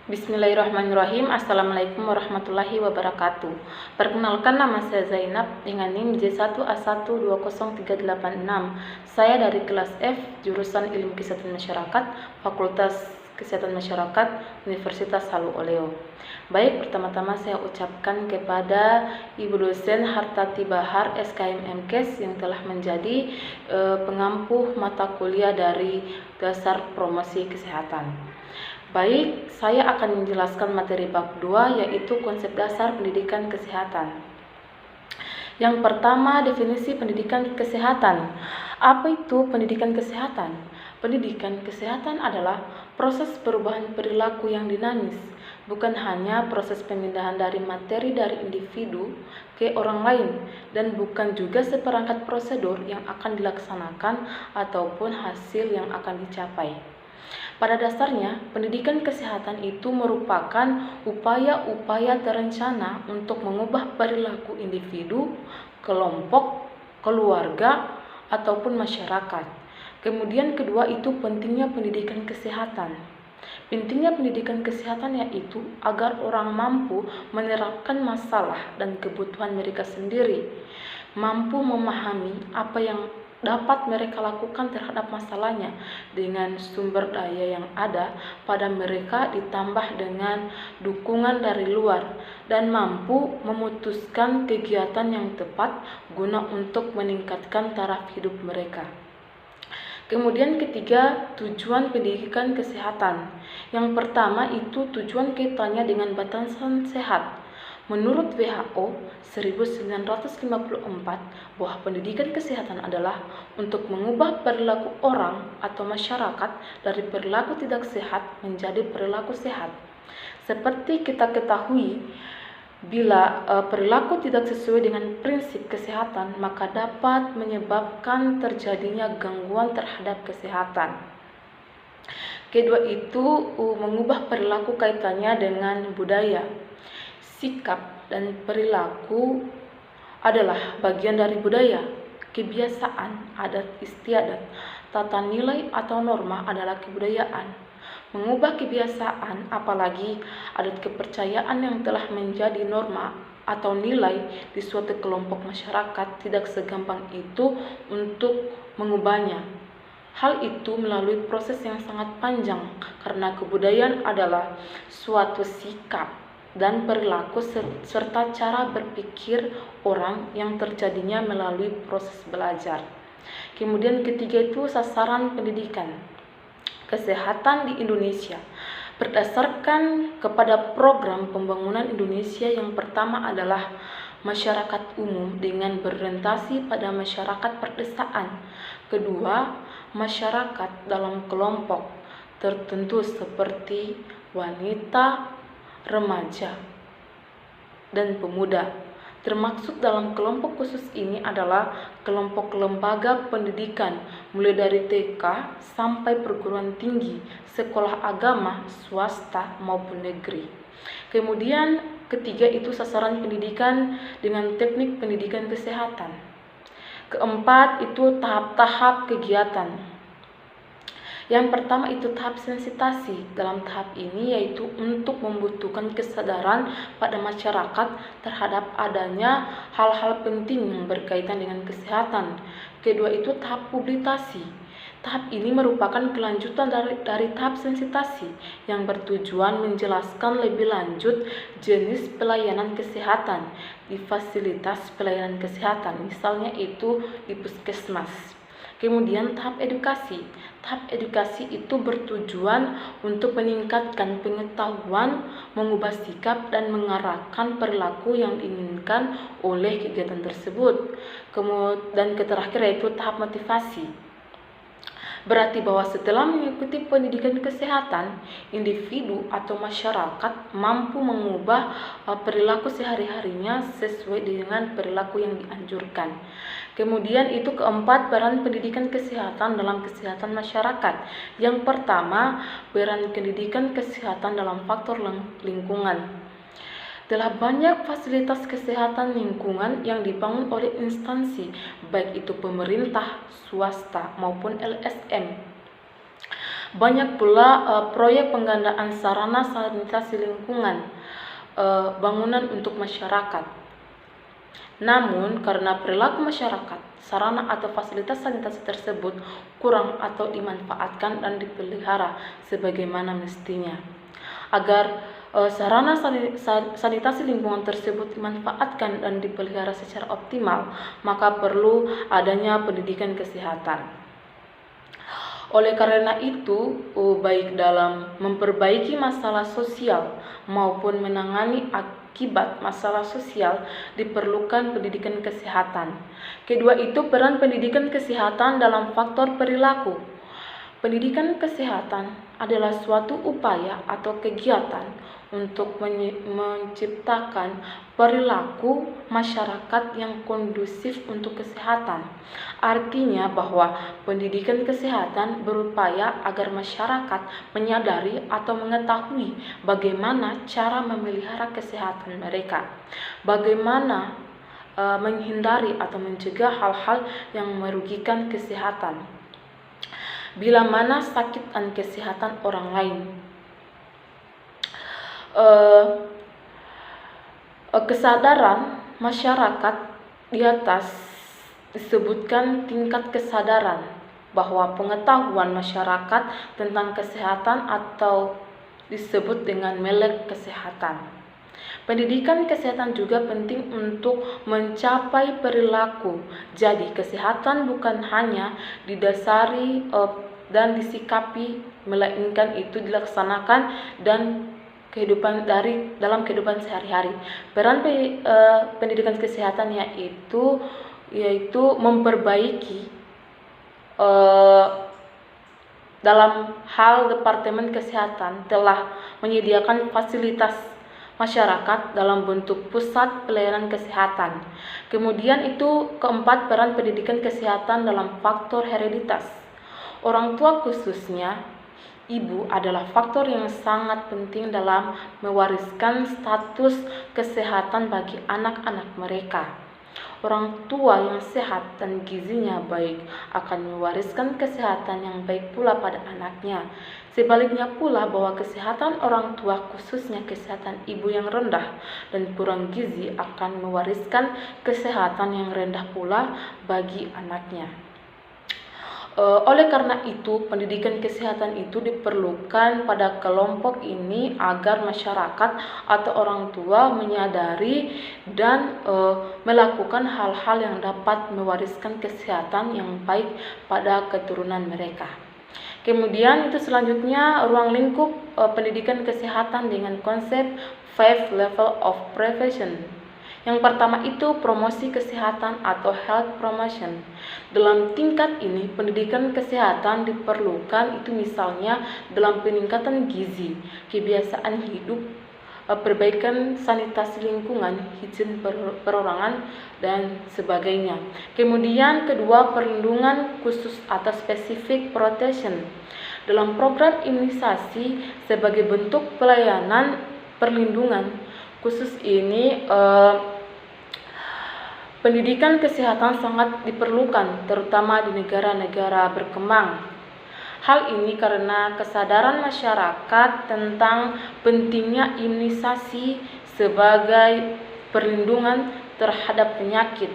Bismillahirrahmanirrahim. Assalamualaikum warahmatullahi wabarakatuh. Perkenalkan, nama saya Zainab dengan NIM J1A1203886. Saya dari kelas F, jurusan Ilmu Kesehatan Masyarakat, Fakultas Kesehatan Masyarakat, Universitas Halu Oleo. Baik, pertama-tama saya ucapkan kepada Ibu dosen Hartati Bahar SKM MKes yang telah menjadi pengampu mata kuliah dari dasar promosi kesehatan. Baik, saya akan menjelaskan materi bab 2, yaitu konsep dasar pendidikan kesehatan. Yang pertama, definisi pendidikan kesehatan. Apa itu pendidikan kesehatan? Pendidikan kesehatan adalah proses perubahan perilaku yang dinamis, bukan hanya proses pemindahan dari materi dari individu ke orang lain, dan bukan juga seperangkat prosedur yang akan dilaksanakan ataupun hasil yang akan dicapai. Pada dasarnya, pendidikan kesehatan itu merupakan upaya-upaya terencana untuk mengubah perilaku individu, kelompok, keluarga, ataupun masyarakat. Kemudian kedua itu pentingnya pendidikan kesehatan. Pentingnya pendidikan kesehatan yaitu agar orang mampu menerapkan masalah dan kebutuhan mereka sendiri, mampu memahami apa yang dapat mereka lakukan terhadap masalahnya dengan sumber daya yang ada pada mereka ditambah dengan dukungan dari luar, dan mampu memutuskan kegiatan yang tepat guna untuk meningkatkan taraf hidup mereka. Kemudian ketiga, tujuan pendidikan kesehatan. Yang pertama itu tujuan kaitannya dengan batasan sehat. Menurut WHO 1954, bahwa pendidikan kesehatan adalah untuk mengubah perilaku orang atau masyarakat dari perilaku tidak sehat menjadi perilaku sehat. Seperti kita ketahui, bila perilaku tidak sesuai dengan prinsip kesehatan, maka dapat menyebabkan terjadinya gangguan terhadap kesehatan. Kedua itu mengubah perilaku kaitannya dengan budaya. Sikap dan perilaku adalah bagian dari budaya. Kebiasaan, adat istiadat, tata nilai atau norma adalah kebudayaan. Mengubah kebiasaan, apalagi adat kepercayaan yang telah menjadi norma atau nilai di suatu kelompok masyarakat, tidak segampang itu untuk mengubahnya. Hal itu melalui proses yang sangat panjang, karena kebudayaan adalah suatu sikap dan perilaku serta cara berpikir orang yang terjadinya melalui proses belajar. Kemudian ketiga itu sasaran pendidikan kesehatan di Indonesia. Berdasarkan kepada program pembangunan Indonesia, yang pertama adalah masyarakat umum dengan berorientasi pada masyarakat perdesaan. Kedua, masyarakat dalam kelompok tertentu seperti wanita, remaja, dan pemuda. Termaksud dalam kelompok khusus ini adalah kelompok lembaga pendidikan mulai dari TK sampai perguruan tinggi, sekolah agama, swasta maupun negeri. Kemudian ketiga itu sasaran pendidikan dengan teknik pendidikan kesehatan. Keempat itu tahap-tahap kegiatan. Yang pertama itu tahap sensitasi. Dalam tahap ini yaitu untuk membutuhkan kesadaran pada masyarakat terhadap adanya hal-hal penting yang berkaitan dengan kesehatan. Kedua itu tahap publikasi. Tahap ini merupakan kelanjutan dari tahap sensitasi yang bertujuan menjelaskan lebih lanjut jenis pelayanan kesehatan di fasilitas pelayanan kesehatan, misalnya itu di puskesmas. Kemudian tahap edukasi. Tahap edukasi itu bertujuan untuk meningkatkan pengetahuan, mengubah sikap, dan mengarahkan perilaku yang diinginkan oleh kegiatan tersebut. Kemudian terakhir yaitu tahap motivasi. Berarti bahwa setelah mengikuti pendidikan kesehatan, individu atau masyarakat mampu mengubah perilaku sehari-harinya sesuai dengan perilaku yang dianjurkan. Kemudian itu keempat, peran pendidikan kesehatan dalam kesehatan masyarakat. Yang pertama, peran pendidikan kesehatan dalam faktor lingkungan. Telah banyak fasilitas kesehatan lingkungan yang dibangun oleh instansi, baik itu pemerintah, swasta, maupun LSM. Banyak pula proyek penggandaan sarana sanitasi lingkungan bangunan untuk masyarakat. Namun, karena perilaku masyarakat, sarana atau fasilitas sanitasi tersebut kurang atau dimanfaatkan dan dipelihara sebagaimana mestinya. Agar sarana sanitasi lingkungan tersebut dimanfaatkan dan dipelihara secara optimal, maka perlu adanya pendidikan kesehatan. Oleh karena itu, baik dalam memperbaiki masalah sosial maupun menangani akibat masalah sosial diperlukan pendidikan kesehatan. Kedua itu peran pendidikan kesehatan dalam faktor perilaku. Pendidikan kesehatan adalah suatu upaya atau kegiatan untuk menciptakan perilaku masyarakat yang kondusif untuk kesehatan. Artinya bahwa pendidikan kesehatan berupaya agar masyarakat menyadari atau mengetahui bagaimana cara memelihara kesehatan mereka, bagaimana menghindari atau mencegah hal-hal yang merugikan kesehatan, bila mana sakit dan kesehatan orang lain. Kesadaran masyarakat di atas disebutkan tingkat kesadaran bahwa pengetahuan masyarakat tentang kesehatan atau disebut dengan melek kesehatan. Pendidikan kesehatan juga penting untuk mencapai perilaku. Jadi kesehatan bukan hanya didasari dan disikapi, melainkan itu dilaksanakan dan dalam kehidupan sehari-hari. Peran pendidikan kesehatan yaitu memperbaiki dalam hal Departemen Kesehatan telah menyediakan fasilitas masyarakat dalam bentuk pusat pelayanan kesehatan. Kemudian itu keempat, peran pendidikan kesehatan dalam faktor hereditas. Orang tua khususnya ibu adalah faktor yang sangat penting dalam mewariskan status kesehatan bagi anak-anak mereka. Orang tua yang sehat dan gizinya baik akan mewariskan kesehatan yang baik pula pada anaknya. Sebaliknya pula bahwa kesehatan orang tua, khususnya kesehatan ibu yang rendah dan kurang gizi, akan mewariskan kesehatan yang rendah pula bagi anaknya. Oleh karena itu, pendidikan kesehatan itu diperlukan pada kelompok ini agar masyarakat atau orang tua menyadari dan melakukan hal-hal yang dapat mewariskan kesehatan yang baik pada keturunan mereka. Kemudian itu selanjutnya ruang lingkup pendidikan kesehatan dengan konsep 5 level of prevention. Yang pertama itu promosi kesehatan atau health promotion. Dalam tingkat ini pendidikan kesehatan diperlukan itu misalnya dalam peningkatan gizi, kebiasaan hidup, perbaikan sanitasi lingkungan, higien perorangan dan sebagainya. Kemudian kedua, perlindungan khusus atau specific protection. Dalam program imunisasi sebagai bentuk pelayanan perlindungan khusus ini, pendidikan kesehatan sangat diperlukan, terutama di negara-negara berkembang. Hal ini karena kesadaran masyarakat tentang pentingnya imunisasi sebagai perlindungan terhadap penyakit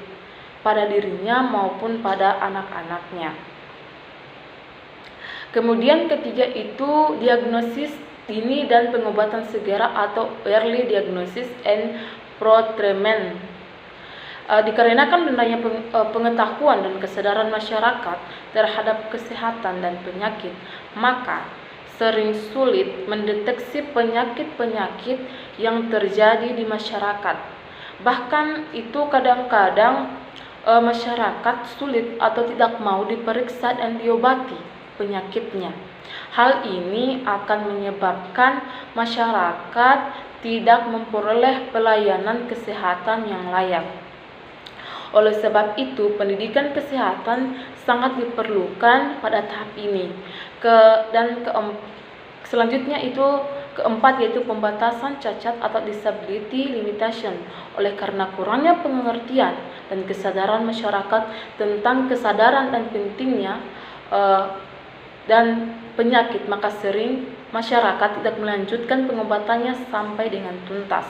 pada dirinya maupun pada anak-anaknya. Kemudian ketiga itu diagnosis dini dan pengobatan segera atau early diagnosis and treatment. Dikarenakan rendahnya pengetahuan dan kesadaran masyarakat terhadap kesehatan dan penyakit, maka sering sulit mendeteksi penyakit-penyakit yang terjadi di masyarakat. Bahkan itu kadang-kadang masyarakat sulit atau tidak mau diperiksa dan diobati penyakitnya. Hal ini akan menyebabkan masyarakat tidak memperoleh pelayanan kesehatan yang layak. Oleh sebab itu, pendidikan kesehatan sangat diperlukan pada tahap ini. Selanjutnya itu keempat, yaitu pembatasan cacat atau disability limitation. Oleh karena kurangnya pengertian dan kesadaran masyarakat tentang kesadaran dan pentingnya dan penyakit, maka sering masyarakat tidak melanjutkan pengobatannya sampai dengan tuntas.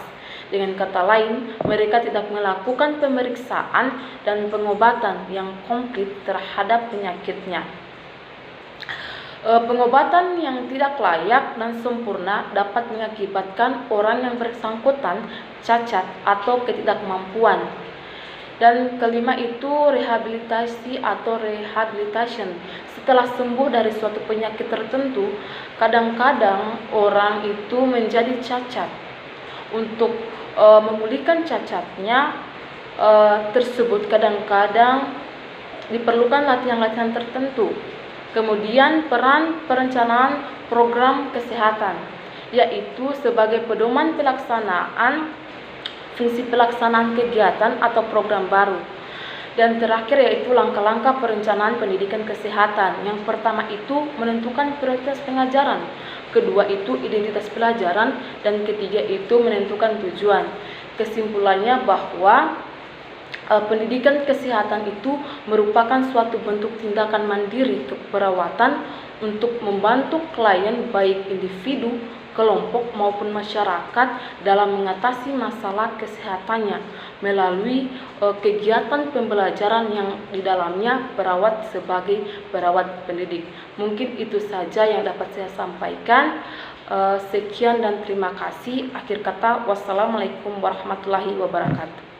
Dengan kata lain, mereka tidak melakukan pemeriksaan dan pengobatan yang komplit terhadap penyakitnya. Pengobatan yang tidak layak dan sempurna dapat mengakibatkan orang yang bersangkutan cacat atau ketidakmampuan. Dan kelima itu rehabilitasi atau rehabilitation. Setelah sembuh dari suatu penyakit tertentu, kadang-kadang orang itu menjadi cacat. Untuk memulihkan cacatnya tersebut kadang-kadang diperlukan latihan-latihan tertentu. Kemudian peran perencanaan program kesehatan, yaitu sebagai pedoman pelaksanaan fungsi pelaksanaan kegiatan atau program baru. Dan terakhir yaitu langkah-langkah perencanaan pendidikan kesehatan. Yang pertama itu menentukan prioritas pengajaran, kedua itu identitas pelajaran, dan ketiga itu menentukan tujuan. Kesimpulannya bahwa pendidikan kesehatan itu merupakan suatu bentuk tindakan mandiri keperawatan untuk membantu klien baik individu, kelompok maupun masyarakat dalam mengatasi masalah kesehatannya melalui kegiatan pembelajaran yang di dalamnya perawat sebagai perawat pendidik. Mungkin itu saja yang dapat saya sampaikan. Sekian dan terima kasih. Akhir kata, wassalamualaikum warahmatullahi wabarakatuh.